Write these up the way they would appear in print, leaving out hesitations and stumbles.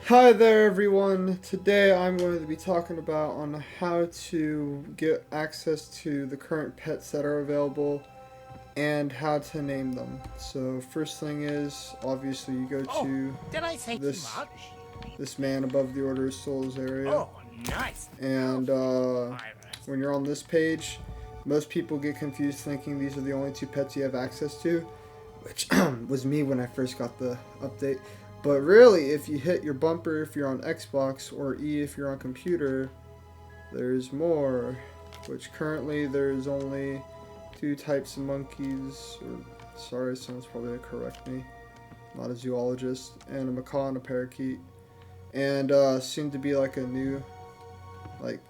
Hi there everyone. Today I'm going to be talking about on how to get access to the current pets that are available and how to name them. So first thing is obviously you go Oh, to did I say too this much? this man above the Order of Souls area, Oh, nice. and Pirate. when you're on this page, most people get confused thinking these are the only two pets you have access to, which was me when I first got the update. But really, if you hit your bumper if you're on Xbox or E if you're on computer, there's more. Which currently there's only two types of monkeys. Or, sorry, someone's probably gonna correct me. Not a zoologist, and a macaw and a parakeet. And soon to be like a new, like,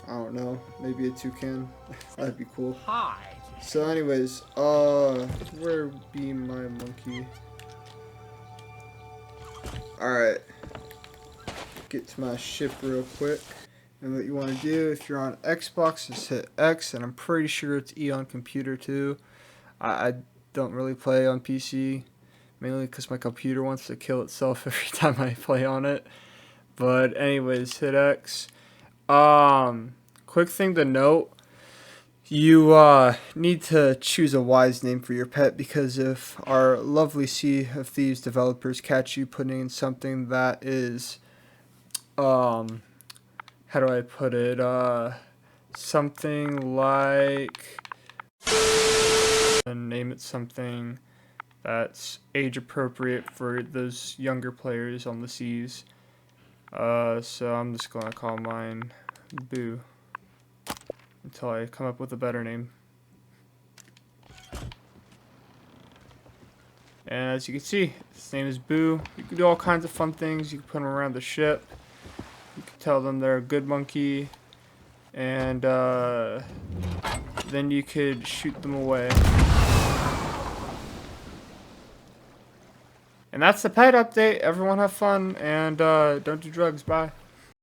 I don't know, maybe a toucan. That'd be cool. Hi. So anyways, where be my monkey? Alright, get to my ship real quick. And what you want to do if you're on Xbox is hit X, and I'm pretty sure it's E on computer too. I don't really play on PC, mainly because my computer wants to kill itself every time I play on it. But anyways, hit X. Quick thing to note. You need to choose a wise name for your pet, because if our lovely Sea of Thieves developers catch you putting in something that is, how do I put it, something like, and name it something that's age appropriate for those younger players on the seas. So I'm just gonna call mine Boo until I come up with a better name. And as you can see, his name is Boo. You can do all kinds of fun things. You can put them around the ship. You can tell them they're a good monkey. And then you could shoot them away. And that's the pet update. Everyone have fun and don't do drugs. Bye.